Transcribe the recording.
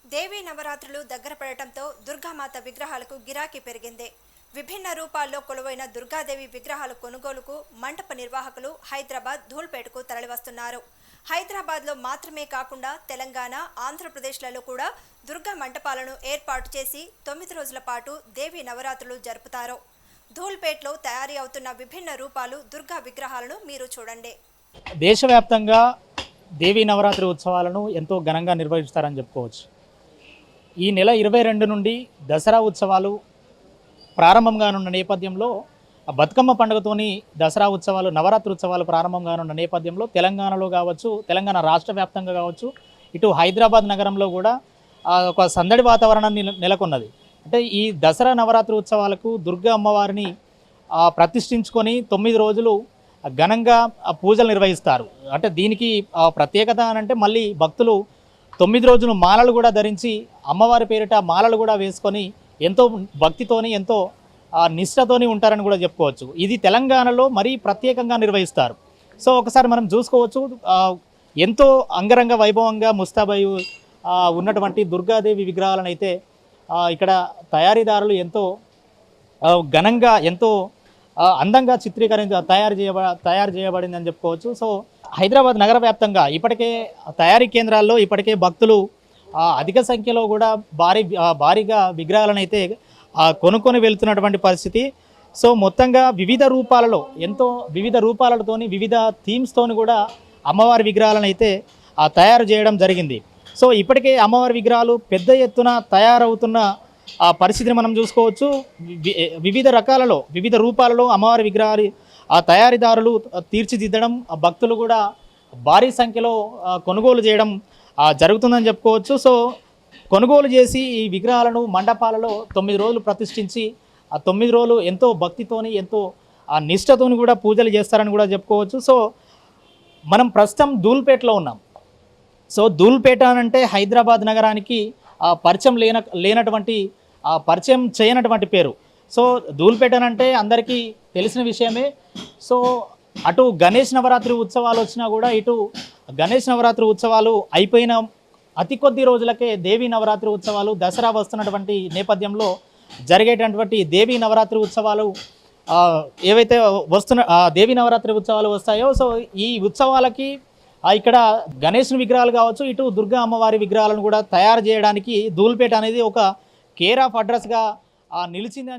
దేవీ నవరాత్రులు దగ్గర పడటంతో దుర్గామాత విగ్రహాలకు గిరాకీ పెరిగింది. విభిన్న రూపాల్లో కొలువైన దుర్గాదేవి విగ్రహాల కొనుగోలుకు మండప నిర్వాహకులు హైదరాబాద్ ధూల్పేటకు తరలివస్తున్నారు. హైదరాబాద్లో మాత్రమే కాకుండా తెలంగాణ, ఆంధ్రప్రదేశ్లలో కూడా దుర్గా మంటపాలను ఏర్పాటు చేసి 9 రోజుల పాటు దేవీ నవరాత్రులు జరుపుతారు. ధూల్పేట్లో తయారీ అవుతున్న విభిన్న రూపాలు దుర్గా విగ్రహాలను మీరు చూడండి. దేశవ్యాప్తంగా దేవీ నవరాత్రి ఉత్సవాలను ఎంతో ఘనంగా నిర్వహిస్తారని చెప్పుకోవచ్చు. ఈ నెల 22 నుండి దసరా ఉత్సవాలు ప్రారంభం కానున్న నేపథ్యంలో బతుకమ్మ పండుగతోని దసరా ఉత్సవాలు, నవరాత్రి ఉత్సవాలు ప్రారంభం కానున్న నేపథ్యంలో తెలంగాణలో కావచ్చు, తెలంగాణ రాష్ట్ర వ్యాప్తంగా కావచ్చు, ఇటు హైదరాబాద్ నగరంలో కూడా ఒక సందడి వాతావరణం నెలకొన్నది. అంటే ఈ దసరా నవరాత్రి ఉత్సవాలకు దుర్గా అమ్మవారిని ప్రతిష్ఠించుకొని 9 రోజులు ఘనంగా పూజలు నిర్వహిస్తారు. అంటే దీనికి ప్రత్యేకత అంటే మళ్ళీ భక్తులు 9 రోజులు మాలలు కూడా ధరించి అమ్మవారి పేరిట మాలలు కూడా వేసుకొని ఎంతో భక్తితోని ఎంతో నిష్ఠతోని ఉంటారని కూడా చెప్పుకోవచ్చు. ఇది తెలంగాణలో మరీ ప్రత్యేకంగా నిర్వహిస్తారు. సో ఒకసారి మనం చూసుకోవచ్చు, ఎంతో అంగరంగ వైభవంగా ముస్తాబై ఉన్నటువంటి దుర్గాదేవి విగ్రహాలను అయితే ఇక్కడ తయారీదారులు ఎంతో ఘనంగా ఎంతో అందంగా తయారు చేయబడిందని చెప్పుకోవచ్చు. సో హైదరాబాద్ నగర వ్యాప్తంగా ఇప్పటికే తయారీ కేంద్రాల్లో ఇప్పటికే భక్తులు అధిక సంఖ్యలో కూడా భారీగా విగ్రహాలను అయితే కొనుక్కొని వెళ్తున్నటువంటి పరిస్థితి. సో మొత్తంగా వివిధ రూపాలతోని వివిధ థీమ్స్తోని కూడా అమ్మవారి విగ్రహాలను అయితే తయారు చేయడం జరిగింది. సో ఇప్పటికే అమ్మవారి విగ్రహాలు పెద్ద ఎత్తున తయారవుతున్న పరిస్థితిని మనం చూసుకోవచ్చు. వివిధ రూపాలలో అమ్మవారి విగ్రహాలు తయారీదారులు తీర్చిదిద్దడం, భక్తులు కూడా భారీ సంఖ్యలో కొనుగోలు చేయడం జరుగుతుందని చెప్పుకోవచ్చు. సో కొనుగోలు చేసి ఈ విగ్రహాలను మండపాలలో 9 రోజులు ప్రతిష్ఠించి 9 రోజులు ఎంతో భక్తితోని ఎంతో నిష్ఠతోని కూడా పూజలు చేస్తారని కూడా చెప్పుకోవచ్చు. సో మనం ప్రస్తుతం ధూల్పేటలో ఉన్నాం. సో ధూల్పేట అంటే హైదరాబాద్ నగరానికి పరిచయం చేయనటువంటి పేరు. సో ధూల్పేట అంటే అందరికీ తెలిసిన విషయమే. సో అటు గణేష్ నవరాత్రి ఉత్సవాలు వచ్చినా కూడా ఇటు గణేష్ నవరాత్రి ఉత్సవాలు అయిపోయిన అతి కొద్ది రోజులకే దేవీ నవరాత్రి ఉత్సవాలు దసరా వస్తున్నటువంటి నేపథ్యంలో జరిగేటటువంటి దేవీ నవరాత్రి ఉత్సవాలు ఏవైతే దేవీ నవరాత్రి ఉత్సవాలు వస్తాయో, సో ఈ ఉత్సవాలకి ఇక్కడ గణేష్ విగ్రహాలు కావచ్చు, ఇటు దుర్గా అమ్మవారి విగ్రహాలను కూడా తయారు చేయడానికి ధూల్పేట అనేది ఒక కేర్ ఆఫ్ అడ్రస్గా నిలిచింది.